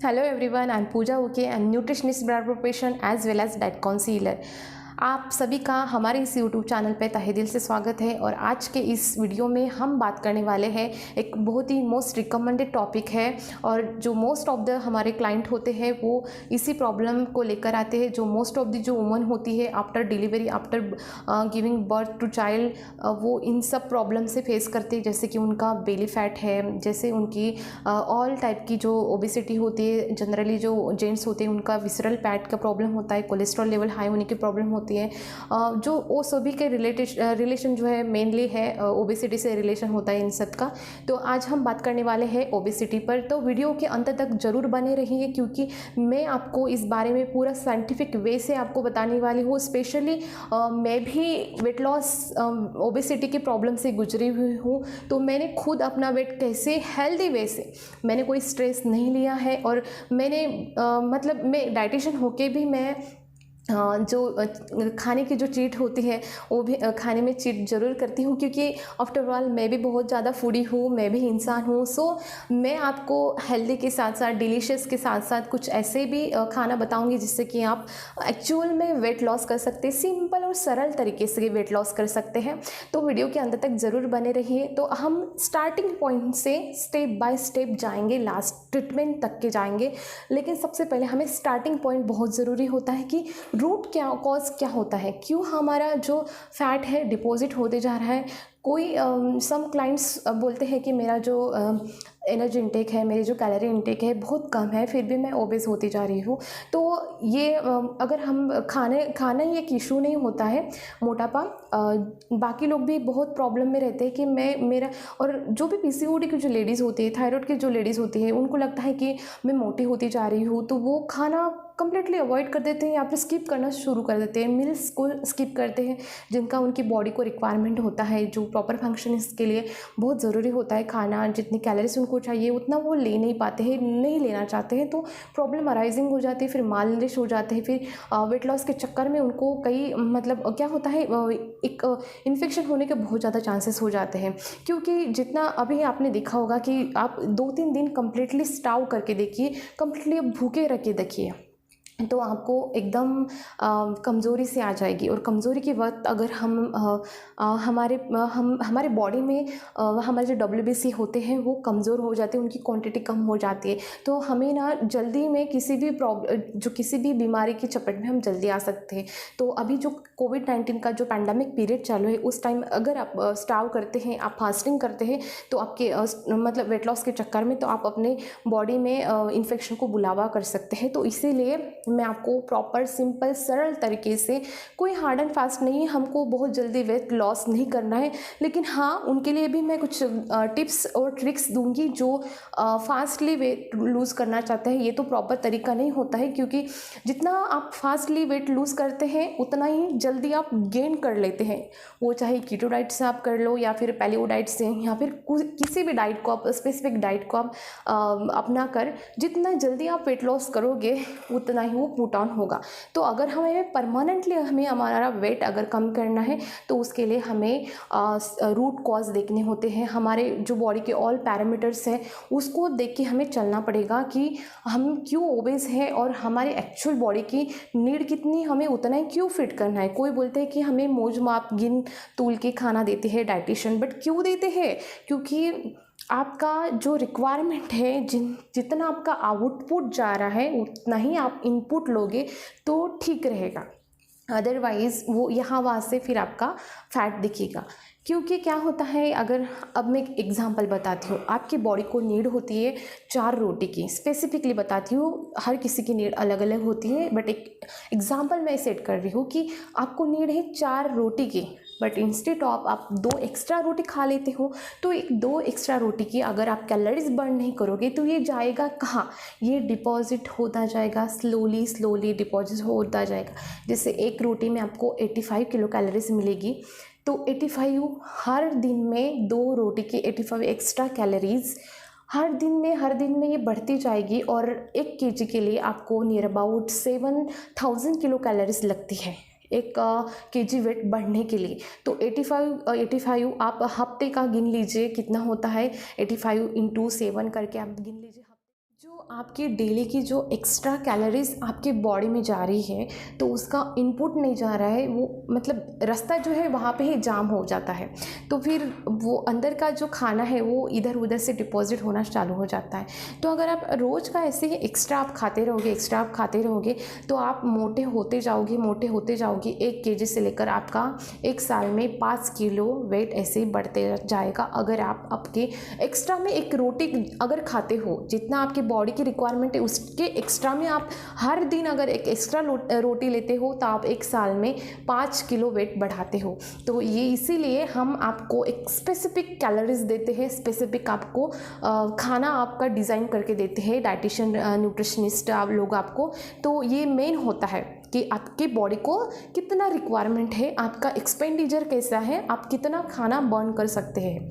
Hello everyone, I'm Pooja Uke. I'm nutritionist by profession as well as diet counselor. आप सभी का हमारे इस YouTube चैनल पे तहे दिल से स्वागत है। और आज के इस वीडियो में हम बात करने वाले हैं एक बहुत ही मोस्ट रिकमेंडेड टॉपिक है, और जो मोस्ट ऑफ द हमारे क्लाइंट होते हैं वो इसी प्रॉब्लम को लेकर आते हैं। जो मोस्ट ऑफ द जो वुमन होती है after delivery, after giving birth to child, वो इन सब प्रॉब्लम से फेस करते हैं, जैसे कि उनका बेली फैट है, जैसे उनकी ऑल टाइप की जो ओबेसिटी होती है। जनरली जो जेंट्स होते हैं उनका विसरल फैट का प्रॉब्लम होता है, कोलेस्ट्रॉल लेवल हाई होने की प्रॉब्लम होती है। जो वो सभी के रिलेशन जो है मेनली है ओबेसिटी से रिलेशन होता है इन सब का। तो आज हम बात करने वाले हैं ओबेसिटी पर, तो वीडियो के अंत तक ज़रूर बने रहिए, क्योंकि मैं आपको इस बारे में पूरा साइंटिफिक वे से आपको बताने वाली हूँ। स्पेशली मैं भी वेट लॉस ओबेसिटी की प्रॉब्लम से गुजरी हुई हूँ, तो मैंने खुद अपना वेट कैसे हेल्दी वे से, मैंने कोई स्ट्रेस नहीं लिया है। और मैंने मतलब मैं डाइटिशियन होके भी मैं जो खाने की जो चीट होती है वो भी खाने में चीट ज़रूर करती हूँ, क्योंकि आफ्टर ऑल मैं भी बहुत ज़्यादा फूडी हूँ, मैं भी इंसान हूँ। सो मैं आपको हेल्दी के साथ साथ डिलीशियस के साथ साथ कुछ ऐसे भी खाना बताऊँगी जिससे कि आप एक्चुअल में वेट लॉस कर सकते हैं, सिंपल और सरल तरीके से वेट लॉस कर सकते हैं। तो वीडियो के अंत तक ज़रूर बने रहिए। तो हम स्टार्टिंग पॉइंट से स्टेप बाय स्टेप जाएंगे, लास्ट ट्रीटमेंट तक के जाएंगे। लेकिन सबसे पहले हमें स्टार्टिंग पॉइंट बहुत ज़रूरी होता है कि रूट क्या कॉज क्या होता है, क्यों हमारा जो फैट है डिपॉजिट होते जा रहा है। कोई सम क्लाइंट्स बोलते हैं कि मेरा जो एनर्जी इंटेक है, मेरी जो कैलोरी इंटेक है बहुत कम है, फिर भी मैं ओबेस होती जा रही हूँ। तो ये अगर हम खाना ही एक इशू नहीं होता है मोटापा, बाकी लोग भी बहुत प्रॉब्लम में रहते हैं कि मेरा और जो भी पीसीओडी की जो लेडीज़ होती है, थायराइड की जो लेडीज़ होती है, उनको लगता है कि मैं मोटी होती जा रही हूँ, तो वो खाना कंप्लीटली अवॉइड कर देते हैं या फिर स्किप करना शुरू कर देते हैं, मील्स को स्किप करते हैं जिनका उनकी बॉडी को रिक्वायरमेंट होता है, जो प्रॉपर फंक्शन इसके लिए बहुत ज़रूरी होता है। खाना जितनी कैलोरीज उनको चाहिए उतना वो ले नहीं पाते हैं, नहीं लेना चाहते हैं, तो प्रॉब्लम अराइजिंग हो जाती है, फिर माल नरिश हो जाते हैं। फिर वेट लॉस के चक्कर में उनको कई मतलब क्या होता है, एक इन्फेक्शन होने के बहुत ज़्यादा चांसेस हो जाते हैं। क्योंकि जितना अभी आपने देखा होगा कि आप 2-3 दिन कंप्लीटली स्टाव करके देखिए, कंप्लीटली भूखे रख के देखिए, तो आपको एकदम कमज़ोरी से आ जाएगी। और कमज़ोरी के वक्त अगर हमारे बॉडी में हमारे जो WBC होते हैं वो कमज़ोर हो जाते हैं, उनकी क्वांटिटी कम हो जाती है, तो हमें ना जल्दी में किसी भी बीमारी की चपेट में हम जल्दी आ सकते हैं। तो अभी जो कोविड-19 का जो पैंडमिक पीरियड चालू है, उस टाइम अगर आप स्टाव करते हैं, आप फास्टिंग करते हैं, तो आपके मतलब वेट लॉस के चक्कर में तो आप अपने बॉडी में इन्फेक्शन को बुलावा कर सकते हैं। तो इसीलिए मैं आपको प्रॉपर सिंपल सरल तरीके से, कोई हार्ड एंड फास्ट नहीं है, हमको बहुत जल्दी वेट लॉस नहीं करना है, लेकिन हाँ उनके लिए भी मैं कुछ टिप्स और ट्रिक्स दूंगी जो फास्टली वेट लूज़ करना चाहते हैं। ये तो प्रॉपर तरीका नहीं होता है, क्योंकि जितना आप फास्टली वेट लूज़ करते हैं उतना ही जल्दी आप गेन कर लेते हैं। वो चाहे कीटो डाइट से आप कर लो या फिर पैलियो डाइट से, या फिर किसी भी डाइट को आप, स्पेसिफिक डाइट को आप अपना कर जितना जल्दी आप वेट लॉस करोगे उतना ही वो पुट ऑन होगा। तो अगर हमें परमानेंटली हमारा वेट अगर कम करना है, तो उसके लिए हमें रूट कॉज देखने होते हैं। हमारे जो बॉडी के ऑल पैरामीटर्स हैं उसको देख के हमें चलना पड़ेगा कि हम क्यों ओबेस हैं और हमारे एक्चुअल बॉडी की नीड कितनी, हमें उतना ही क्यों फिट करना है। कोई बोलते हैं कि हमें मौज माप गिन तूल के खाना देते हैं डाइटिशियन, बट क्यों देते हैं? क्योंकि आपका जो रिक्वायरमेंट है, जितना आपका आउटपुट जा रहा है उतना ही आप इनपुट लोगे तो ठीक रहेगा, अदरवाइज़ वो यहाँ वहाँ से फिर आपका फैट दिखेगा। क्योंकि क्या होता है, अगर अब मैं एक एग्जांपल बताती हूँ, आपकी बॉडी को नीड होती है 4 रोटी की, स्पेसिफिकली बताती हूँ, हर किसी की नीड अलग अलग होती है, बट एक एग्जांपल मैं सेट कर रही हूँ कि आपको नीड है 4 रोटी की, बट इंस्टेड ऑफ आप 2 एक्स्ट्रा रोटी खा लेते हो, तो एक 2 एक्स्ट्रा रोटी की अगर आप कैलोरीज बर्न नहीं करोगे तो ये जाएगा कहाँ? ये डिपॉजिट होता जाएगा, स्लोली डिपॉजिट होता जाएगा। जैसे एक रोटी में आपको 85 किलो कैलोरीज मिलेगी, तो 85 हर दिन में 2 रोटी की 85 एक्स्ट्रा कैलोरीज हर दिन में ये बढ़ती जाएगी, और 1 केजी के लिए आपको नियर अबाउट 7000 किलो कैलोरीज लगती है एक केजी वेट बढ़ने के लिए। तो 85 आप हफ्ते का गिन लीजिए कितना होता है, 85 × 7 करके आप गिन लीजिए। जो आपके डेली की जो एक्स्ट्रा कैलोरीज आपके बॉडी में जा रही है तो उसका इनपुट नहीं जा रहा है, वो मतलब रास्ता जो है वहाँ पे ही जाम हो जाता है, तो फिर वो अंदर का जो खाना है वो इधर उधर से डिपॉजिट होना चालू हो जाता है। तो अगर आप रोज़ का ऐसे ही एक्स्ट्रा आप खाते रहोगे तो आप मोटे होते जाओगे 1 kg से लेकर आपका 1 साल में 5 किलो वेट ऐसे ही बढ़ते जाएगा। अगर आप आपके एक्स्ट्रा में एक रोटी अगर खाते हो, जितना आपके बॉडी की रिक्वायरमेंट है उसके एक्स्ट्रा में आप हर दिन अगर एक एक्स्ट्रा रोटी लेते हो तो आप 1 साल में 5 किलो वेट बढ़ाते हो। तो ये इसीलिए हम आपको एक स्पेसिफिक कैलोरीज देते हैं, स्पेसिफिक आपको खाना आपका डिज़ाइन करके देते हैं डाइटिशियन न्यूट्रिशनिस्ट आप लोग आपको। तो ये मेन होता है कि आपके बॉडी को कितना रिक्वायरमेंट है, आपका एक्सपेंडिचर कैसा है, आप कितना खाना बर्न कर सकते हैं।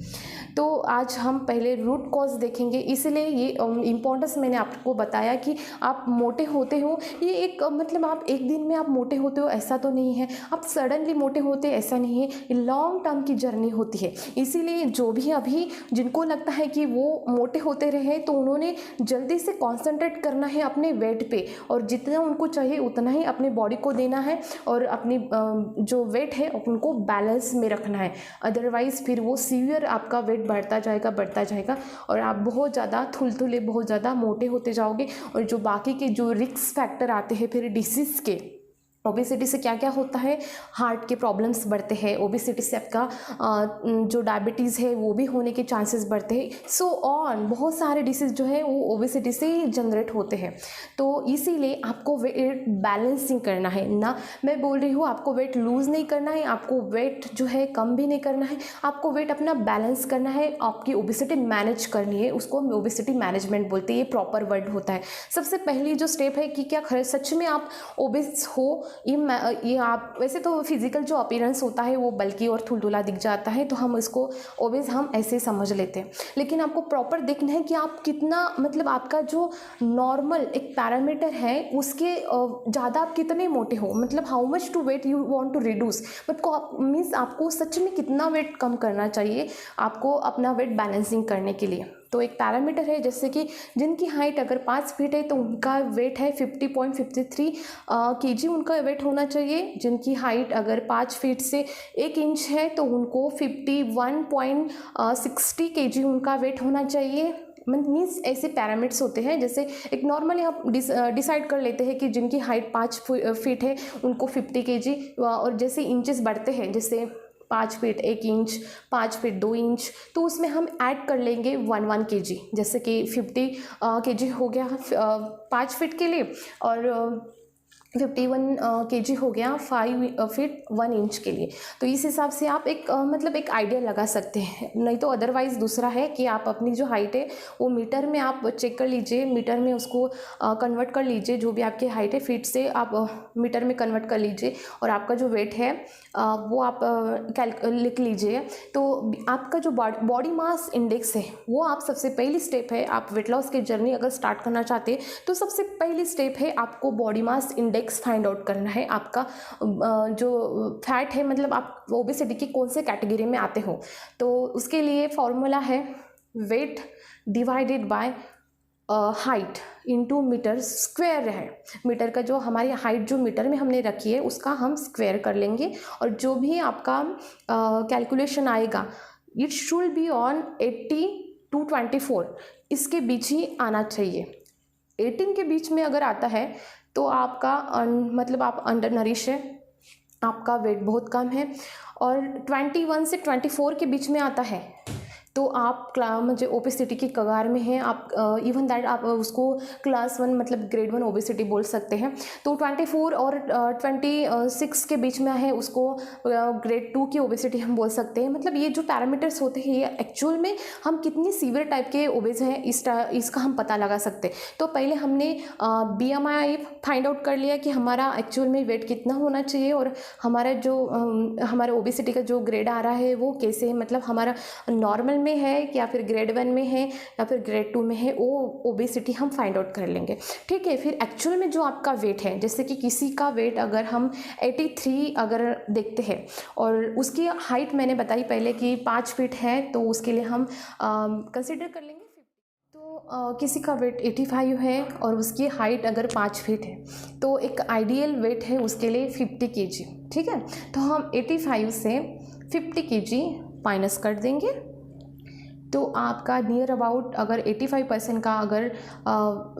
तो आज हम पहले रूट कॉज देखेंगे, इसलिए ये इम्पोर्टेंस मैंने आपको बताया कि आप मोटे होते हो, ये एक मतलब आप एक दिन में आप मोटे होते हो ऐसा तो नहीं है, आप सडनली मोटे होते ऐसा नहीं है, ये लॉन्ग टर्म की जर्नी होती है। इसीलिए जो भी अभी जिनको लगता है कि वो मोटे होते रहे तो उन्होंने जल्दी से कॉन्सेंट्रेट करना है अपने वेट पे, और जितना उनको चाहिए उतना ही अपने बॉडी को देना है और अपनी जो वेट है उनको बैलेंस में रखना है। अदरवाइज़ फिर वो सीवियर आपका वेट बढ़ता जाएगा और आप बहुत ज़्यादा थुलथुले बहुत ज़्यादा मोटे होते जाओगे। और जो बाकी के जो रिस्क फैक्टर आते हैं फिर डिसीज़ के, ओबेसिटी से क्या क्या होता है, हार्ट के प्रॉब्लम्स बढ़ते हैं, ओबेसिटी से आपका जो डायबिटीज़ है वो भी होने के चांसेस बढ़ते हैं, सो ऑन बहुत सारे डिसीज़ जो है वो ओबेसिटी से ही जनरेट होते हैं। तो इसीलिए आपको वेट बैलेंसिंग करना है ना, मैं बोल रही हूँ आपको वेट लूज़ नहीं करना है, आपको वेट जो है कम भी नहीं करना है, आपको वेट अपना बैलेंस करना है, आपकी ओबेसिटी मैनेज करनी है, उसको हम ओबेसिटी मैनेजमेंट बोलते हैं, ये प्रॉपर वर्ड होता है। सबसे पहली जो स्टेप है कि क्या सच में आप ओबेस हो, ये आप वैसे तो फिजिकल जो अपीयरेंस होता है वो बल्कि और थुलथुला दिख जाता है तो हम इसको ओबेस हम ऐसे समझ लेते हैं, लेकिन आपको प्रॉपर देखना है कि आप कितना मतलब आपका जो नॉर्मल एक पैरामीटर है उसके ज़्यादा आप कितने मोटे हो, मतलब how much to weight you want to reduce, मतलब मीन्स आपको सच में कितना वेट कम करना चाहिए आपको अपना वेट बैलेंसिंग करने के लिए। तो एक पैरामीटर है जैसे कि जिनकी हाइट अगर 5 फीट है तो उनका वेट है 50.53 kg उनका वेट होना चाहिए। जिनकी हाइट अगर 5 फीट से 1 इंच है तो उनको 51.60 kg उनका वेट होना चाहिए। मीन्स ऐसे पैरामीटर्स होते हैं, जैसे एक नॉर्मली आप डिसाइड कर लेते हैं कि जिनकी हाइट 5 फीट है उनको 50 kg, और जैसे इंचेस बढ़ते हैं जैसे 5 फीट 1 इंच, 5 फीट 2 इंच, तो उसमें हम ऐड कर लेंगे 1 kg, जैसे कि 50 kg हो गया 5 फीट के लिए और 51 kg हो गया 5 फीट 1 इंच के लिए। तो इस हिसाब से आप एक मतलब एक आइडिया लगा सकते हैं। नहीं तो अदरवाइज़ दूसरा है कि आप अपनी जो हाइट है वो मीटर में आप चेक कर लीजिए, मीटर में उसको कन्वर्ट कर लीजिए, जो भी आपकी हाइट है फीट से आप मीटर में कन्वर्ट कर लीजिए और आपका जो वेट है वो आप लिख लीजिए। तो आपका जो बॉडी मास इंडेक्स है वो आप सबसे पहली स्टेप है, आप वेट लॉस की जर्नी अगर स्टार्ट करना चाहते हैं तो सबसे पहली स्टेप है आपको body mass index find out करना है। आपका जो फैट है मतलब आप ओबेसिटी की कौन से कैटेगरी में आते हो, तो उसके लिए फॉर्मूला है weight divided by height into metre square है। मीटर का जो हमारी हाइट जो मीटर में हमने रखी है उसका हम स्क्वायर कर लेंगे और जो भी आपका कैलकुलेशन आएगा it should be on 80 to 24, इसके बीच ही आना चाहिए। 18 के बीच में अगर आता है तो आपका मतलब आप अंडर नरिश है, आपका वेट बहुत कम है, और 21 से 24 के बीच में आता है तो आप मुझे ओबेसिटी की कगार में हैं, आप इवन दैट आप उसको क्लास 1 मतलब ग्रेड 1 ओबेसिटी बोल सकते हैं। तो 24 और 26 के बीच में है उसको ग्रेड 2 की ओबेसिटी हम बोल सकते हैं। मतलब ये जो पैरामीटर्स होते हैं ये एक्चुअल में हम कितनी सीवियर टाइप के ओबेस हैं इसका हम पता लगा सकते हैं। तो पहले हमने BMI फाइंड आउट कर लिया कि हमारा एक्चुअल में वेट कितना होना चाहिए और हमारा जो हमारे ओबेसिटी का जो ग्रेड आ रहा है वो कैसे, मतलब हमारा नॉर्मल में है या फिर ग्रेड 1 में है या फिर ग्रेड 2 में है, वो ओबेसिटी हम फाइंड आउट कर लेंगे। ठीक है, फिर एक्चुअल में जो आपका वेट है, जैसे कि किसी का वेट अगर हम 83 अगर देखते हैं और उसकी हाइट मैंने बताई पहले कि 5 फीट है तो उसके लिए हम कंसिडर कर लेंगे 50। तो किसी का वेट 85 है और उसकी हाइट अगर 5 फीट है तो एक आइडियल वेट है उसके लिए 50 केजी, ठीक है। तो हम 85 से 50 केजी माइनस कर देंगे तो आपका नियर अबाउट अगर 85% का अगर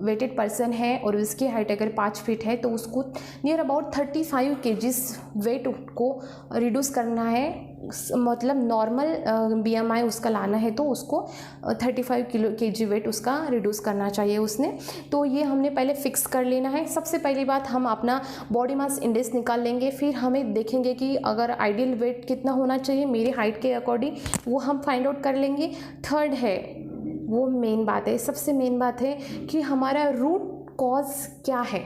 वेटेड पर्सन है और उसकी हाइट अगर 5 फीट है तो उसको नियर अबाउट 35 केजीज वेट को रिड्यूस करना है, मतलब नॉर्मल BMI उसका लाना है तो उसको 35 केजी वेट उसका रिड्यूस करना चाहिए उसने। तो ये हमने पहले फिक्स कर लेना है। सबसे पहली बात हम अपना बॉडी मास इंडेक्स निकाल लेंगे, फिर हमें देखेंगे कि अगर आइडियल वेट कितना होना चाहिए मेरी हाइट के अकॉर्डिंग, वो हम फाइंड आउट कर लेंगे। थर्ड है वो मेन बात है, सबसे मेन बात है कि हमारा रूट कॉज क्या है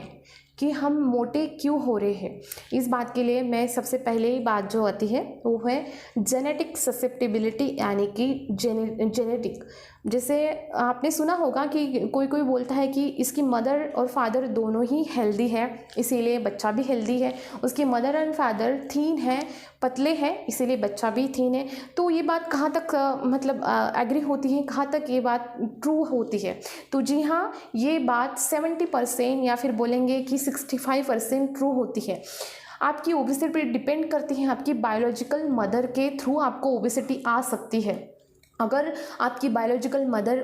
कि हम मोटे क्यों हो रहे हैं। इस बात के लिए मैं सबसे पहले ही बात जो आती है वो है जेनेटिक ससेप्टिबिलिटी, यानी कि जेनेटिक। जैसे आपने सुना होगा कि कोई कोई बोलता है कि इसकी मदर और फादर दोनों ही हेल्दी है इसीलिए बच्चा भी हेल्दी है, उसकी मदर एंड फादर थीन है, पतले हैं इसीलिए बच्चा भी थीन है। तो ये बात कहाँ तक मतलब एग्री होती है, कहाँ तक ये बात ट्रू होती है? तो जी हाँ, ये बात 70% या फिर बोलेंगे कि 65% ट्रू होती है। आपकी ओबेसिटी पर डिपेंड करती है, आपकी बायोलॉजिकल मदर के थ्रू आपको ओबेसिटी आ सकती है। अगर आपकी बायोलॉजिकल मदर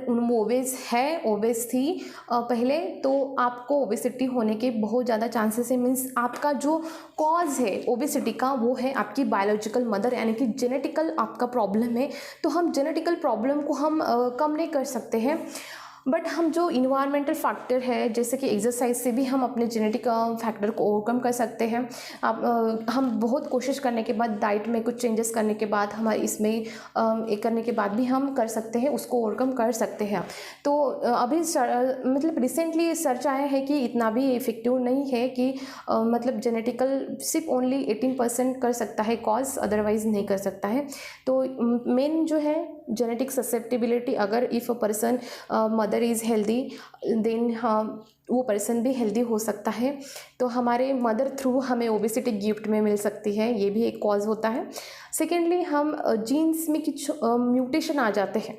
ओबेस थी पहले, तो आपको ओबेसिटी होने के बहुत ज़्यादा चांसेस है। मीन्स आपका जो कॉज है ओबेसिटी का वो है आपकी बायोलॉजिकल मदर, यानी कि जेनेटिकल आपका प्रॉब्लम है। तो हम जेनेटिकल प्रॉब्लम को हम कम नहीं कर सकते हैं, बट हम जो इन्वायरमेंटल फैक्टर है जैसे कि एक्सरसाइज से भी हम अपने जेनेटिक फैक्टर को ओवरकम कर सकते हैं। हम बहुत कोशिश करने के बाद, डाइट में कुछ चेंजेस करने के बाद, हमारे इसमें एक करने के बाद भी हम कर सकते हैं, उसको ओवरकम कर सकते हैं। तो अभी मतलब रिसेंटली सर्च आया है कि इतना भी इफेक्टिव नहीं है कि मतलब जेनेटिकल सिर्फ ओनली 18% कर सकता है कॉज, अदरवाइज नहीं कर सकता है। तो मेन जो है जेनेटिक ससेप्टिबिलिटी, अगर if a person mother is healthy then वो पर्सन भी हेल्दी हो सकता है। तो हमारे मदर थ्रू हमें ओबेसिटी गिफ्ट में मिल सकती है, ये भी एक कॉज होता है। सेकेंडली, हम जीन्स में कुछ म्यूटेशन आ जाते हैं।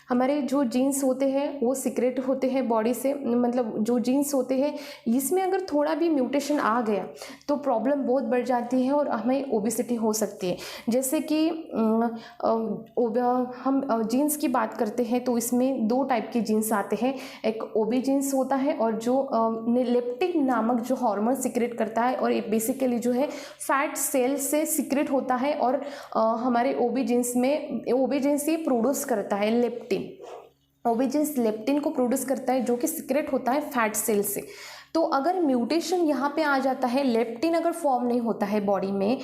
हमारे जो जीन्स होते हैं वो सीक्रेट होते हैं बॉडी से, मतलब जो जीन्स होते हैं इसमें अगर थोड़ा भी म्यूटेशन आ गया तो प्रॉब्लम बहुत बढ़ जाती है और हमें ओबेसिटी हो सकती है। जैसे कि हम जीन्स की बात करते हैं तो इसमें 2 टाइप के जीन्स आते हैं, एक ओबी जीन्स होता है और जो लेप्टिन नामक जो हार्मोन सीक्रेट करता है, और ये बेसिकली जो है फैट सेल से सीक्रेट होता है और हमारे ओबी जीन्स ये प्रोड्यूस करता है लेप्टिन। ओबी जीन्स लेप्टिन को प्रोड्यूस करता है जो कि सीक्रेट होता है फैट सेल से। तो अगर म्यूटेशन यहाँ पे आ जाता है, लेप्टिन अगर फॉर्म नहीं होता है बॉडी में,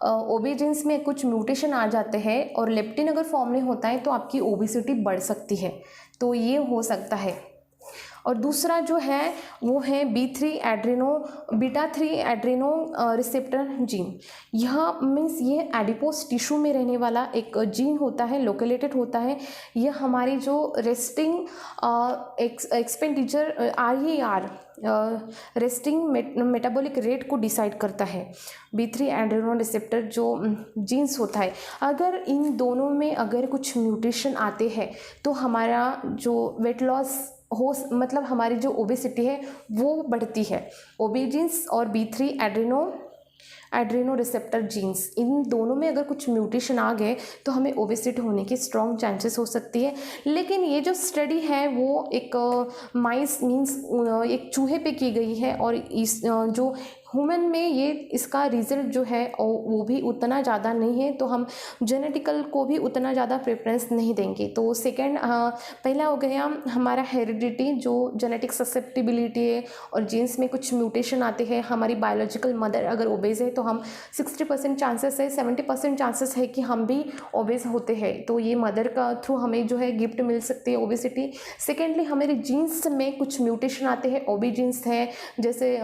ओबी जीन्स में कुछ म्यूटेशन आ जाते हैं और लेप्टिन अगर फॉर्म नहीं होता है तो आपकी ओबेसिटी बढ़ सकती है। तो ये हो सकता है। और दूसरा जो है वो है बीटा 3 एड्रेनो रिसेप्टर जीन। यह मीन्स ये एडिपोस टिश्यू में रहने वाला एक जीन होता है, लोकेटेड होता है। यह हमारी जो resting expenditure RER resting metabolic rate को डिसाइड करता है। B3 एड्रेनो रिसेप्टर जो जीन्स होता है, अगर इन दोनों में अगर कुछ म्यूटेशन आते हैं तो हमारा जो वेट लॉस मतलब हमारी जो ओबेसिटी है वो बढ़ती है। ओबी जीन्स और B3 एड्रेनो रिसेप्टर जीन्स, इन दोनों में अगर कुछ म्यूटेशन आ गए तो हमें ओबेसिटी होने की स्ट्रॉन्ग चांसेस हो सकती है। लेकिन ये जो स्टडी है वो एक माइस मीन्स एक चूहे पे की गई है और इस जो ह्यूमन में ये इसका रिजल्ट जो है वो भी उतना ज़्यादा नहीं है, तो हम जेनेटिकल को भी उतना ज़्यादा प्रेफरेंस नहीं देंगे। तो सेकेंड पहला हो गया हमारा हेरिडिटी, जो जेनेटिक ससेप्टिबिलिटी है और जीन्स में कुछ म्यूटेशन आते हैं। हमारी बायोलॉजिकल मदर अगर ओबेज है तो हम 60% चांसेस है, 70% चांसेस है कि हम भी ओबेज होते हैं। तो ये मदर का थ्रू हमें जो है गिफ्ट मिल सकती है ओबेसिटी। सेकेंडली, हमारे जीन्स में कुछ म्यूटेशन आते हैं, ओबी जीन्स है जैसे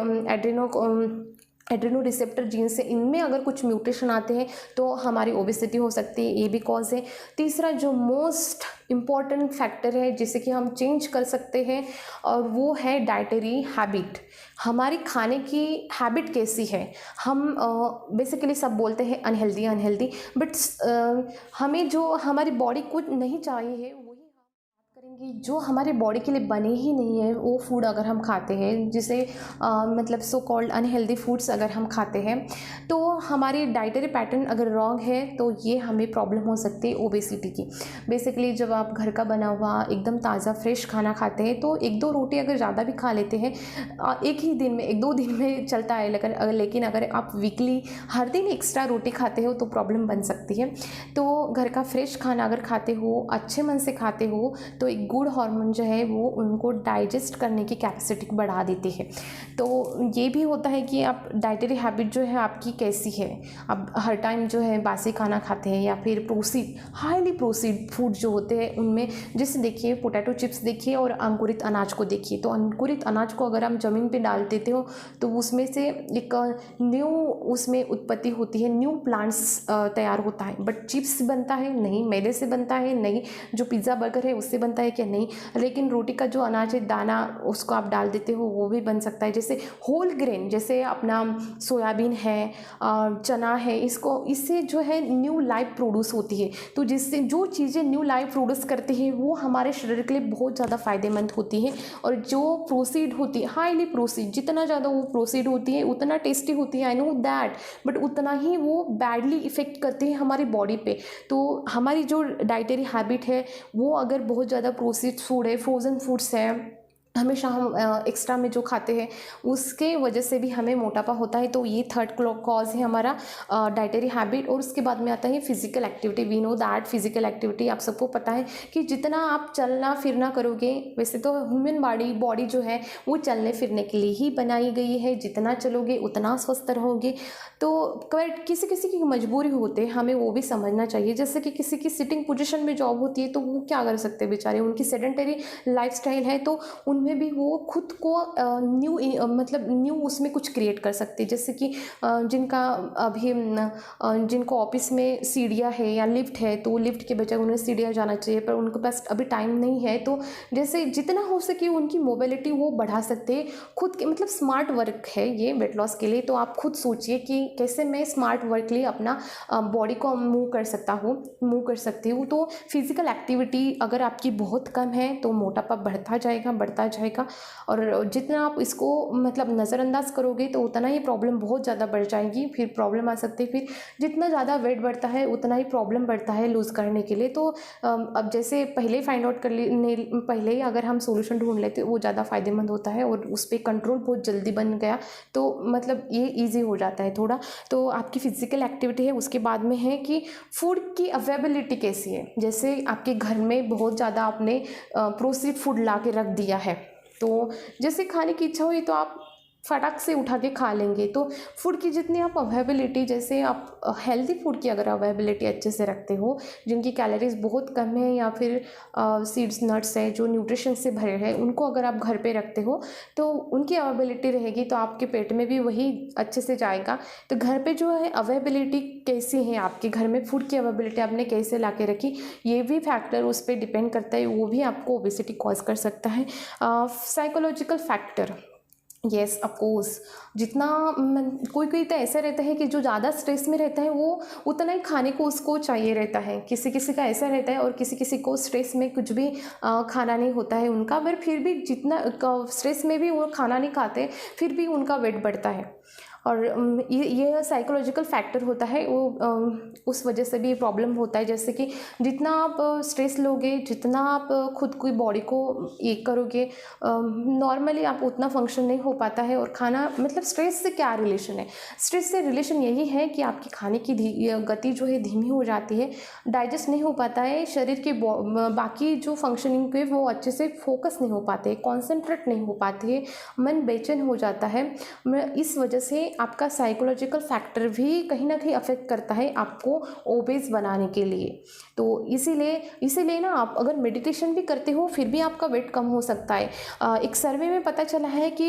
एड्रेनो रिसेप्टर जीन्स से, इनमें अगर कुछ म्यूटेशन आते हैं तो हमारी ओबेसिटी हो सकती है, ये भी कॉज है। तीसरा जो मोस्ट इम्पॉर्टेंट फैक्टर है जिसे कि हम चेंज कर सकते हैं और वो है डाइटरी हैबिट। हमारी खाने की हैबिट कैसी है? हम बेसिकली सब बोलते हैं अनहेल्दी, बट हमें जो हमारी बॉडी को नहीं चाहिए है वही कि जो हमारे बॉडी के लिए बने ही नहीं है वो फूड अगर हम खाते हैं, जिसे मतलब सो कॉल्ड अनहेल्दी फूड्स अगर हम खाते हैं, तो हमारी डाइटरी पैटर्न अगर रॉन्ग है तो ये हमें प्रॉब्लम हो सकती है ओबेसिटी की। बेसिकली जब आप घर का बना हुआ एकदम ताज़ा फ्रेश खाना खाते हैं तो एक दो रोटी अगर ज़्यादा भी खा लेते हैं एक ही दिन में, एक दो दिन में चलता है, लेकिन अगर आप वीकली हर दिन एक्स्ट्रा रोटी खाते हो तो प्रॉब्लम बन सकती है। तो घर का फ्रेश खाना अगर खाते हो, अच्छे मन से खाते हो, तो एक गुड हार्मोन जो है वो उनको डाइजेस्ट करने की कैपेसिटी बढ़ा देती है। तो ये भी होता है कि आप डाइटरी हैबिट जो है आपकी कैसी है। आप हर टाइम जो है बासी खाना खाते हैं या फिर हाईली प्रोसीड फूड जो होते हैं उनमें, जैसे देखिए पोटैटो चिप्स देखिए और अंकुरित अनाज को देखिए। तो अंकुरित अनाज को अगर हम ज़मीन पे डाल देते हो तो उसमें से एक न्यू उसमें उत्पत्ति होती है, न्यू प्लांट्स तैयार होता है। बट चिप्स बनता है नहीं, मैदे से बनता है नहीं, जो पिज़्ज़ा बर्गर है उससे बनता है क्या, नहीं। लेकिन रोटी का जो अनाज है दाना उसको आप डाल देते हो वो भी बन सकता है। जैसे होल ग्रेन, जैसे अपना सोयाबीन है, चना है, इससे जो है न्यू लाइफ प्रोड्यूस होती है। तो जिससे जो चीज़ें न्यू लाइफ प्रोड्यूस करती है वो हमारे शरीर के लिए बहुत ज़्यादा फ़ायदेमंद होती है। और जो प्रोसीड होती है, हाईली प्रोसीड, जितना ज़्यादा वो प्रोसीड होती है उतना टेस्टी होती है, आई नो दैट, बट उतना ही वो बैडली इफ़ेक्ट करती है हमारी बॉडी पे। तो हमारी जो डाइटरी हैबिट है वो अगर बहुत ज़्यादा प्रोसेस्ड फूड है, फ्रोज़न फूड्स है, हमेशा हम एक्स्ट्रा में जो खाते हैं उसके वजह से भी हमें मोटापा होता है। तो ये थर्ड कॉज है हमारा डाइटरी हैबिट। और उसके बाद में आता है physical activity. We know that physical activity, आप सबको पता है कि जितना आप चलना फिरना करोगे, वैसे तो ह्यूमन बॉडी जो है वो चलने फिरने के लिए ही बनाई गई है, जितना चलोगे उतना स्वस्थ रहोगे। तो किसी किसी की मजबूरी होते हैं, हमें वो भी समझना चाहिए। जैसे कि किसी की सिटिंग पोजीशन में जॉब होती है तो वो क्या कर सकते हैं बेचारे, उनकी सेडेंटरी लाइफस्टाइल है, तो उनमें भी वो खुद को न्यू उसमें कुछ क्रिएट कर सकते हैं। जैसे कि जिनको ऑफिस में सीढ़ियाँ है या लिफ्ट है तो लिफ्ट के बजाय उन्हें सीढ़ियाँ जाना चाहिए, पर उनके पास अभी टाइम नहीं है। तो जैसे जितना हो सके उनकी मोबिलिटी वो बढ़ा सकते हैं खुद के, मतलब स्मार्ट वर्क है ये वेट लॉस के लिए। तो आप खुद सोचिए कि कैसे मैं स्मार्ट वर्क लिए अपना बॉडी को मूव कर सकती हूँ। तो फिजिकल एक्टिविटी अगर आपकी बहुत कम है तो मोटापा बढ़ता जाएगा। और जितना आप इसको मतलब नज़रअंदाज करोगे तो उतना ही प्रॉब्लम बहुत ज़्यादा बढ़ जाएगी, फिर प्रॉब्लम आ सकती है। फिर जितना ज़्यादा वेट बढ़ता है उतना ही प्रॉब्लम बढ़ता है लूज़ करने के लिए। तो अब जैसे पहले फाइंड आउट कर लेने पहले ही अगर हम सोल्यूशन ढूंढ लेते वो ज़्यादा फ़ायदेमंद होता है और उस पर कंट्रोल बहुत जल्दी बन गया तो मतलब ये ईजी हो जाता है थोड़ा। तो आपकी फिजिकल एक्टिविटी है, उसके बाद में है कि फूड की अवेलेबिलिटी कैसी है। जैसे आपके घर में बहुत ज़्यादा आपने प्रोसेस्ड फूड ला के रख दिया है, तो जैसे खाने की इच्छा हुई तो आप फटाक से उठा के खा लेंगे। तो फूड की जितनी आप अवेलेबिलिटी, जैसे आप हेल्दी फूड की अगर अवेलेबिलिटी अच्छे से रखते हो, जिनकी कैलोरीज बहुत कम है या फिर सीड्स नट्स है जो न्यूट्रिशन से भरे हैं, उनको अगर आप घर पे रखते हो तो उनकी अवेलेबिलिटी रहेगी तो आपके पेट में भी वही अच्छे से जाएगा। तो घर पे जो है अवेलेबिलिटी कैसी है, आपके घर में फूड की अवेलेबिलिटी आपने कैसे ला के रखी, ये भी फैक्टर उस पर डिपेंड करता है, वो भी आपको ओबेसिटी कॉज कर सकता है। साइकोलॉजिकल फैक्टर, येस ऑफकोर्स, जितना कोई तो ऐसा रहता है कि जो ज़्यादा स्ट्रेस में रहता है वो उतना ही खाने को उसको चाहिए रहता है। किसी किसी का ऐसा रहता है और किसी किसी को स्ट्रेस में कुछ भी खाना नहीं होता है उनका, पर फिर भी जितना स्ट्रेस में भी वो खाना नहीं खाते फिर भी उनका वेट बढ़ता है। और ये साइकोलॉजिकल फैक्टर होता है, वो उस वजह से भी प्रॉब्लम होता है। जैसे कि जितना आप स्ट्रेस लोगे, जितना आप खुद की बॉडी को ये करोगे, नॉर्मली आप उतना फंक्शन नहीं हो पाता है। और खाना मतलब स्ट्रेस से क्या रिलेशन है, स्ट्रेस से रिलेशन यही है कि आपकी खाने की गति जो है धीमी हो जाती है, डाइजेस्ट नहीं हो पाता है, शरीर के बाकी जो फंक्शनिंग पे वो अच्छे से फोकस नहीं हो पाते, कॉन्सेंट्रेट नहीं हो पाते, मन बेचैन हो जाता है। इस वजह से आपका साइकोलॉजिकल फैक्टर भी कहीं ना कहीं अफेक्ट करता है आपको ओबेस बनाने के लिए। तो इसीलिए ना आप अगर मेडिटेशन भी करते हो फिर भी आपका वेट कम हो सकता है। एक सर्वे में पता चला है कि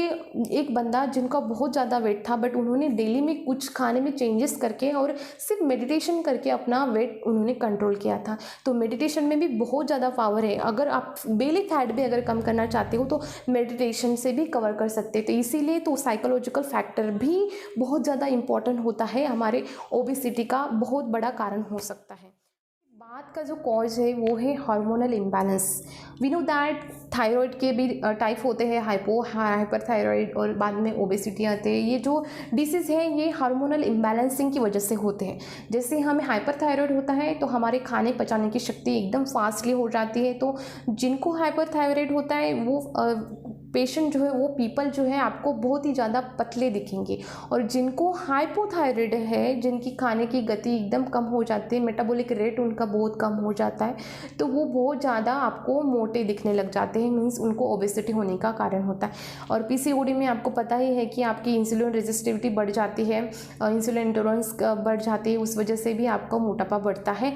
एक बंदा जिनका बहुत ज़्यादा वेट था बट उन्होंने डेली में कुछ खाने में चेंजेस करके और सिर्फ मेडिटेशन करके अपना वेट उन्होंने कंट्रोल किया था। तो मेडिटेशन में भी बहुत ज़्यादा पावर है। अगर आप बेली फैट भी अगर कम करना चाहते हो तो मेडिटेशन से भी कवर कर सकते हैं। तो इसीलिए तो साइकोलॉजिकल फैक्टर भी बहुत ज़्यादा इम्पॉर्टेंट होता है, हमारे ओबेसिटी का बहुत बड़ा कारण हो सकता है। बात का जो कॉज है वो है hormonal imbalance. We know that thyroid के भी टाइप होते हैं, हाइपरथायराइड और बाद में ओबेसिटी आते हैं। ये जो डिसीज़ है ये हार्मोनल इम्बैलेंसिंग की वजह से होते हैं। जैसे हमें हाइपरथायराइड होता है तो हमारे खाने पचाने की शक्ति एकदम फास्टली हो जाती है। तो जिनको हाइपरथायराइड होता है वो पेशेंट जो है, वो पीपल जो है आपको बहुत ही ज़्यादा पतले दिखेंगे। और जिनको हाइपोथायराइड है, जिनकी खाने की गति एकदम कम हो जाती है, मेटाबॉलिक रेट उनका बहुत कम हो जाता है, तो वो बहुत ज़्यादा आपको मोटे दिखने लग जाते हैं। मीन्स उनको ओबेसिटी होने का कारण होता है। और पीसीओडी में आपको पता ही है कि आपकी इंसुलिन रेजिस्टिविटी बढ़ जाती है, इंसुलिन इंटॉलरेंस बढ़ जाती है, उस वजह से भी आपका मोटापा बढ़ता है।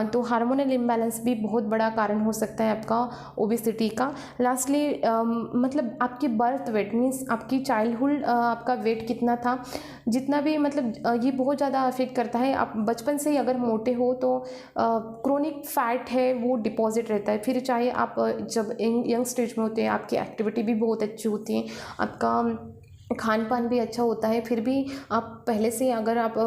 तो हार्मोनल इम्बैलेंस भी बहुत बड़ा कारण हो सकता है आपका ओबेसिटी का। लास्टली मतलब आपकी बर्थ वेट मीन्स आपकी चाइल्डहुड आपका वेट कितना था, जितना भी मतलब ये बहुत ज़्यादा अफेक्ट करता है। आप बचपन से ही अगर मोटे हो तो क्रोनिक फैट है वो डिपॉजिट रहता है। फिर चाहे आप जब यंग स्टेज में होते हैं, आपकी एक्टिविटी भी बहुत अच्छी होती है, आपका खान पान भी अच्छा होता है, फिर भी आप पहले से अगर आप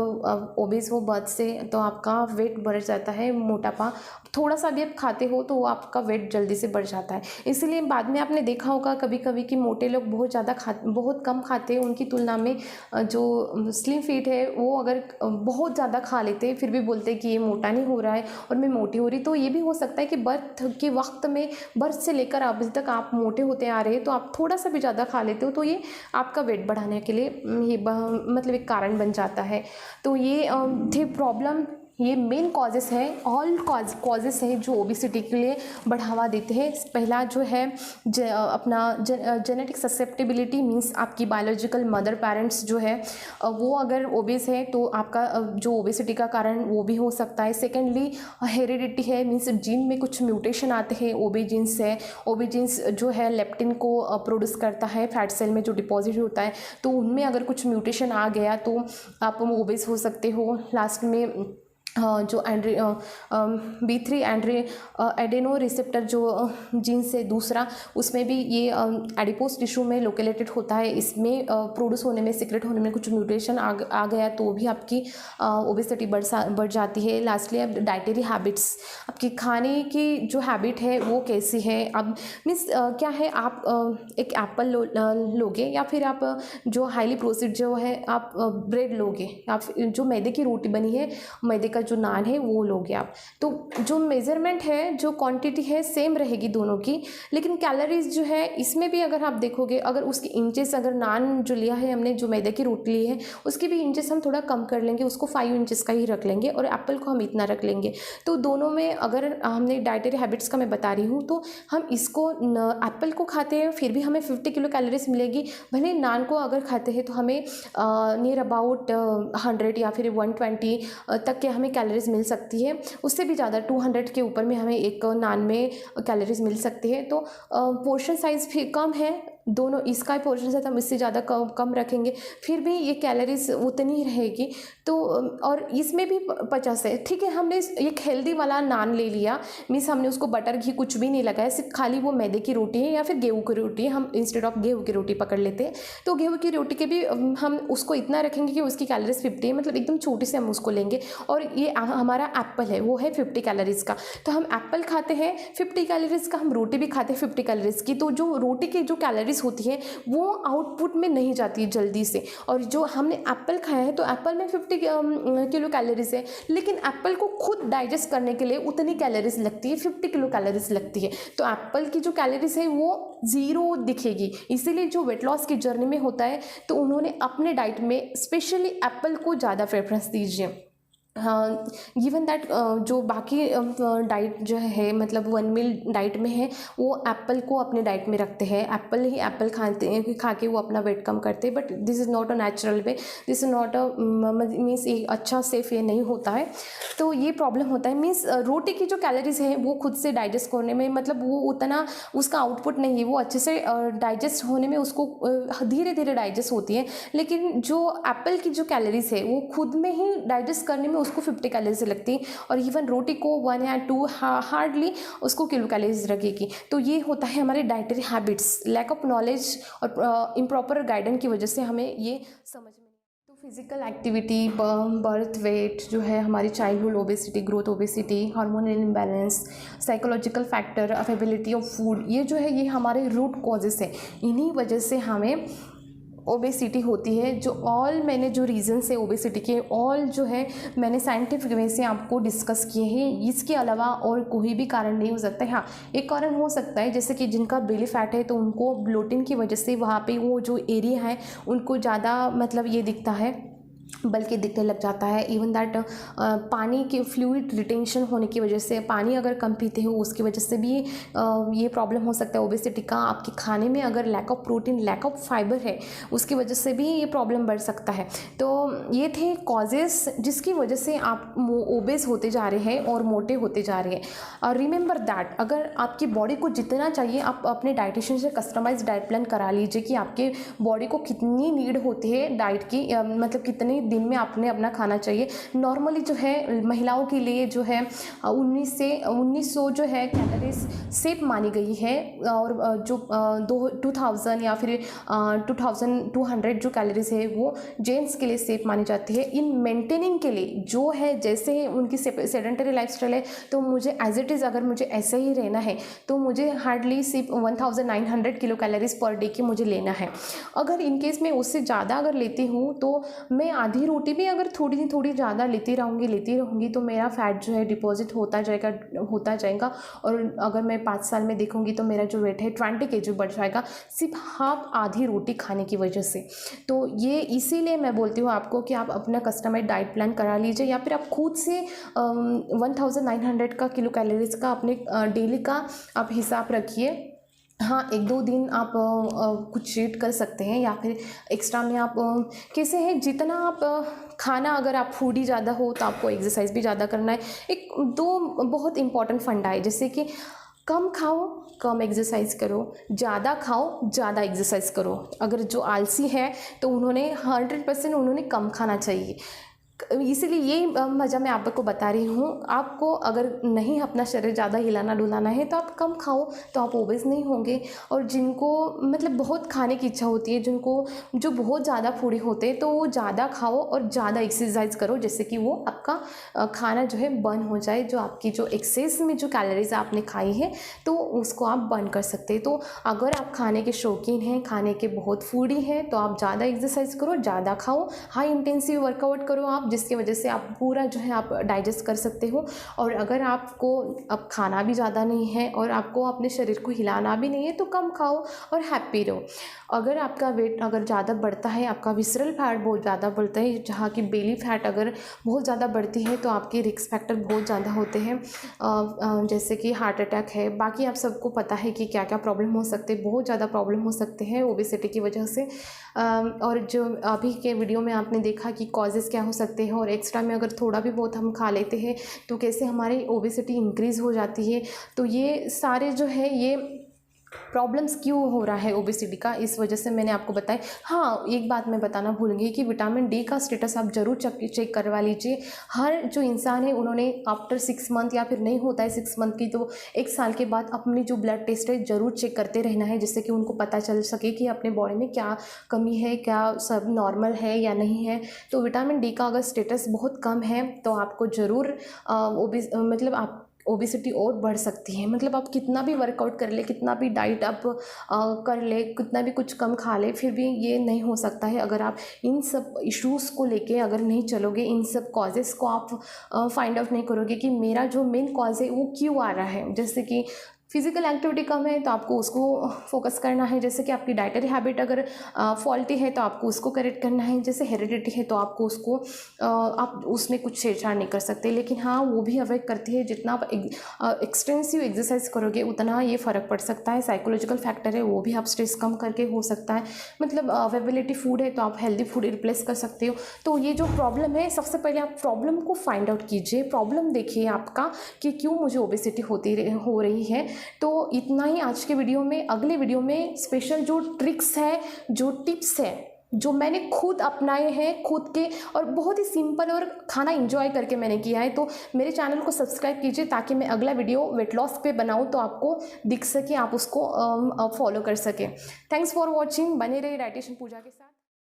ओबेस हो बर्थ से तो आपका वेट बढ़ जाता है। मोटापा थोड़ा सा भी आप खाते हो तो आपका वेट जल्दी से बढ़ जाता है। इसलिए बाद में आपने देखा होगा कभी कभी कि मोटे लोग बहुत कम खाते हैं, उनकी तुलना में जो स्लिम फिट है वो अगर बहुत ज़्यादा खा लेते हैं फिर भी बोलते हैं कि ये मोटा नहीं हो रहा है और मैं मोटी हो रही। तो ये भी हो सकता है कि बर्थ के वक्त में, बर्थ से लेकर अभी तक आप मोटे होते आ रहे हैं, तो आप थोड़ा सा भी ज़्यादा खा लेते हो तो ये आपका वेट बढ़ाने के लिए ये मतलब एक कारण बन जाता है। तो ये थे प्रॉब्लम, ये मेन कॉजेस हैं, ऑल कॉजेस हैं जो ओबेसिटी के लिए बढ़ावा देते हैं। पहला जो है अपना जेनेटिक ससेप्टेबिलिटी, मीन्स आपकी बायोलॉजिकल मदर पेरेंट्स जो है वो अगर ओबेस है तो आपका जो ओबेसिटी का कारण वो भी हो सकता है। सेकेंडली हेरिडिटी है, मीन्स जीन में कुछ म्यूटेशन आते हैं। ओबेजीन्स है, ओबेजीन्स जो है लेप्टिन को प्रोड्यूस करता है फैट सेल में जो डिपॉजिट होता है, तो उनमें अगर कुछ म्यूटेशन आ गया तो आप ओबेस हो सकते हो। लास्ट में जो B3 एडेनो रिसेप्टर जो जीन्स है दूसरा, उसमें भी ये एडिपोस टिश्यू में लोकेटेड होता है। इसमें प्रोड्यूस होने में, सीक्रेट होने में कुछ म्यूटेशन आ गया तो भी आपकी ओबेसिटी बढ़ जाती है। लास्टली अब डाइटरी हैबिट्स, आपकी खाने की जो हैबिट है वो कैसी है। अब मीन्स क्या है, आप एक एप्पल लोगे या फिर आप जो हाईली प्रोसेस्ड जो है आप ब्रेड लोगे, या फिर जो मैदे की रोटी बनी है, मैदे का जो नान है वो लोगे आप, तो जो मेज़रमेंट है, जो क्वांटिटी है सेम रहेगी दोनों की, लेकिन कैलोरीज जो है इसमें भी अगर आप देखोगे, अगर उसके इंचेस, अगर नान जो लिया है हमने, जो मैदे की रोटी ली है, उसके भी इंचेस हम थोड़ा कम कर लेंगे, उसको 5 इंचेस का ही रख लेंगे और एप्पल को हम इतना रख लेंगे। तो दोनों में अगर हमने डाइटरी हैबिट्स का मैं बता रही हूँ, तो हम इसको एप्पल को खाते हैं फिर भी हमें 50 किलो कैलोरीज मिलेगी। भले नान को अगर खाते हैं तो हमें नियर अबाउट 100 या फिर 120 तक के हमें कैलोरीज मिल सकती है। उससे भी ज़्यादा 200 के ऊपर में हमें एक नान में कैलोरीज मिल सकती है। तो पोर्शन साइज़ भी कम है, दोनों इसका पोर्शन साइज हम इससे ज़्यादा कम रखेंगे फिर भी ये कैलोरीज उतनी ही रहेगी। तो और इसमें भी 50 है, ठीक है। हमने एक हेल्दी वाला नान ले लिया, मीन्स हमने उसको बटर घी कुछ भी नहीं लगाया, सिर्फ खाली वो मैदे की रोटी है या फिर गेहूँ की रोटी है, हम इंस्टेड ऑफ गेहूँ की रोटी पकड़ लेते हैं। तो गेहूँ की रोटी के भी हम उसको इतना रखेंगे कि उसकी कैलोरीज 50 है, मतलब एकदम छोटी से हम उसको लेंगे। और ये हमारा एप्पल है, वो है 50 कैलोरीज का, तो हम एप्पल खाते हैं 50 कैलोरीज का, हम रोटी भी खाते हैं 50 कैलोरीज की। तो जो रोटी की जो कैलोरीज होती है वो आउटपुट में नहीं जाती है जल्दी से, और जो हमने एप्पल खाया है तो एप्पल में 50 किलो कैलोरीज है, लेकिन एप्पल को खुद डाइजेस्ट करने के लिए उतनी कैलोरीज लगती है, 50 किलो कैलोरीज लगती है। तो एप्पल की जो कैलोरीज है वो 0 दिखेगी। इसीलिए जो वेट लॉस की जर्नी में होता है तो उन्होंने अपने डाइट में स्पेशली एप्पल को ज़्यादा प्रेफरेंस दीजिए। हाँ, गिवन दैट जो बाकी डाइट जो है, मतलब 1 मील डाइट में है, वो एप्पल को अपने डाइट में रखते हैं, एप्पल खाते हैं, खा के वो अपना वेट कम करते हैं। But this is not a natural way, this is not a means एक अच्छा सेफ ये नहीं होता है। तो ये प्रॉब्लम होता है। मीन्स रोटी की जो कैलोरीज है वो खुद से डाइजेस्ट करने में, मतलब वो उतना उसका आउटपुट नहीं है, वो अच्छे से डाइजेस्ट होने में उसको धीरे धीरे डाइजेस्ट होती है। लेकिन जो एप्पल की जो कैलोरीज है वो खुद में ही डाइजेस्ट करने में उसको 50 कैलोरीज लगती है, और इवन रोटी को 1 या 2 हार्डली उसको किलो कैलोरीज लगेगी। तो ये होता है हमारे dietary habits, lack of knowledge और इम्प्रॉपर गाइडेंस की वजह से हमें ये समझ में। तो फिज़िकल एक्टिविटी, बर्थ वेट जो है, हमारी childhood obesity, growth obesity, hormonal imbalance, psychological factor, availability of food, ये जो है ये हमारे रूट कॉजेस हैं। इन्हीं वजह से हमें ओबेसिटी होती है। जो ऑल मैंने जो रीज़न्स है ओबेसिटी के, ऑल जो है मैंने साइंटिफिक वे से आपको डिस्कस किए हैं। इसके अलावा और कोई भी कारण नहीं हो सकता है। हाँ, एक कारण हो सकता है जैसे कि जिनका बेली फैट है तो उनको ब्लोटिंग की वजह से वहाँ पे वो जो एरिया है उनको ज़्यादा मतलब ये दिखता है, बल्कि दिखने लग जाता है। इवन दैट पानी के फ्लूइड रिटेंशन होने की वजह से, पानी अगर कम पीते हो उसकी वजह से भी ये प्रॉब्लम हो सकता है ओबेसिटी का। आपके खाने में अगर lack of protein, lack of fibre है, उसकी वजह से भी ये प्रॉब्लम बढ़ सकता है। तो ये थे कॉजेस जिसकी वजह से आप ओबेस होते जा रहे हैं और मोटे होते जा रहे हैं। और रिमेंबर दैट अगर आपकी बॉडी को जितना चाहिए, आप अपने डाइटिशियन से कस्टमाइज डाइट प्लान करा लीजिए कि आपके बॉडी को कितनी नीड होती है डाइट की, मतलब कितने दिन में आपने अपना खाना चाहिए। नॉर्मली जो है महिलाओं के लिए जो है 1900 जो है कैलोरीज सेफ मानी गई है, और जो 2000 या फिर 2200 जो कैलोरीज है वो जेंट्स के लिए सेफ मानी जाती है। इन मेंटेनिंग के लिए जो है, जैसे उनकी सेडेंटरी लाइफस्टाइल है, तो मुझे एज इट इज़ अगर मुझे ऐसे ही रहना है तो मुझे हार्डली सिर्फ 1900 किलो कैलोरीज पर डे की मुझे लेना है। अगर इन केस में उससे ज़्यादा अगर लेती हूँ तो मैं आधी रोटी भी अगर थोड़ी थोड़ी ज़्यादा लेती रहूँगी तो मेरा फैट जो है डिपॉजिट होता जाएगा। और अगर मैं 5 साल में देखूँगी तो मेरा जो वेट है 20 kg बढ़ जाएगा, सिर्फ हाफ आधी रोटी खाने की वजह से। तो ये इसीलिए मैं बोलती हूँ आपको कि आप अपना कस्टमाइज डाइट प्लान करा लीजिए, या फिर आप खुद से 1900 का किलो कैलोरीज का अपने डेली का आप हिसाब रखिए। हाँ, 1-2 दिन आप कुछ चीट कर सकते हैं, या फिर एक्स्ट्रा में आप कैसे है, जितना आप खाना, अगर आप फूडी ज़्यादा हो तो आपको एक्सरसाइज भी ज़्यादा करना है। 1-2 बहुत इंपॉर्टेंट फंडा है, जैसे कि कम खाओ कम एक्सरसाइज करो, ज़्यादा खाओ ज़्यादा एक्सरसाइज करो। अगर जो आलसी है तो उन्होंने 100% उन्होंने कम खाना चाहिए। इसीलिए यही वजह मैं आपको बता रही हूँ। आपको अगर नहीं अपना शरीर ज़्यादा हिलाना डुलाना है तो आप कम खाओ, तो आप ओबेस नहीं होंगे। और जिनको मतलब बहुत खाने की इच्छा होती है, जो बहुत ज़्यादा फूडी होते हैं, तो वो ज़्यादा खाओ और ज़्यादा एक्सरसाइज करो, जिससे कि वो आपका खाना जो है बर्न हो जाए। जो आपकी जो एक्सेस में जो कैलोरीज आपने खाई है तो उसको आप बर्न कर सकते हैं। तो अगर आप खाने के शौकीन हैं, खाने के बहुत फूडी हैं, तो आप ज़्यादा एक्सरसाइज करो, ज़्यादा खाओ, हाई इंटेंसिव वर्कआउट करो आप, जिसकी वजह से आप पूरा जो है आप डाइजेस्ट कर सकते हो। और अगर आपको अब खाना भी ज़्यादा नहीं है और आपको अपने शरीर को हिलाना भी नहीं है तो कम खाओ और हैप्पी रहो। अगर आपका वेट अगर ज़्यादा बढ़ता है, आपका विसरल फैट बहुत ज़्यादा बढ़ता है, जहाँ की बेली फैट अगर बहुत ज़्यादा बढ़ती है, तो आपके रिस्क फैक्टर बहुत ज़्यादा होते हैं, जैसे कि हार्ट अटैक है। बाकी आप सबको पता है कि क्या क्या प्रॉब्लम हो सकते हैं, बहुत ज़्यादा प्रॉब्लम हो सकते हैं ओबेसिटी की वजह से। और जो अभी के वीडियो में आपने देखा कि कॉजेज़ क्या हो सकते हैं, और एक्स्ट्रा में अगर थोड़ा भी बहुत हम खा लेते हैं तो कैसे हमारी ओबेसिटी इंक्रीज़ हो जाती है। तो ये सारे जो है ये प्रॉब्लम्स क्यों हो रहा है ओबेसिटी का, इस वजह से मैंने आपको बताया। हाँ, एक बात मैं बताना भूल गई कि विटामिन डी का स्टेटस आप ज़रूर चेक करवा लीजिए। हर जो इंसान है उन्होंने आफ्टर 6 मंथ, या फिर नहीं होता है 6 मंथ की, तो 1 साल के बाद अपनी जो ब्लड टेस्ट है ज़रूर चेक करते रहना है, जिससे कि उनको पता चल सके कि अपने बॉडी में क्या कमी है, क्या सब नॉर्मल है या नहीं है। तो विटामिन डी का अगर स्टेटस बहुत कम है तो आपको ज़रूर मतलब आप ओबेसिटी और बढ़ सकती है। मतलब आप कितना भी वर्कआउट कर ले, कितना भी डाइट आप कर ले, कितना भी कुछ कम खा ले, फिर भी ये नहीं हो सकता है अगर आप इन सब इश्यूज़ को लेके अगर नहीं चलोगे, इन सब कॉजेज़ को आप फाइंड आउट नहीं करोगे कि मेरा जो मेन कॉज है वो क्यों आ रहा है। जैसे कि फिज़िकल एक्टिविटी कम है तो आपको उसको फोकस करना है, जैसे कि आपकी डाइटरी हैबिट अगर फॉल्टी है तो आपको उसको करेक्ट करना है, जैसे हेरिडिटी है तो आपको उसको आप उसमें कुछ छेड़छाड़ नहीं कर सकते। लेकिन हाँ, वो भी अवॉइड करती है, जितना आप एक्सटेंसिव एक्सरसाइज करोगे उतना ये फ़र्क पड़ सकता है। साइकोलॉजिकल फैक्टर है, वो भी आप स्ट्रेस कम करके हो सकता है। मतलब अवेलेबिलिटी फूड है तो आप हेल्दी फूड रिप्लेस कर सकते हो। तो ये जो प्रॉब्लम है, सबसे पहले आप प्रॉब्लम को फाइंड आउट कीजिए, प्रॉब्लम देखिए आपका कि क्यों मुझे ओबेसिटी हो रही है। तो इतना ही आज के वीडियो में। अगले वीडियो में स्पेशल जो ट्रिक्स है, जो टिप्स है, जो मैंने खुद अपनाए हैं खुद के, और बहुत ही सिंपल और खाना एंजॉय करके मैंने किया है, तो मेरे चैनल को सब्सक्राइब कीजिए ताकि मैं अगला वीडियो वेट लॉस पे बनाऊं तो आपको दिख सके, आप उसको फॉलो कर सकें। Thanks for watching. बने रहिए डाइटिशियन पूजा के साथ।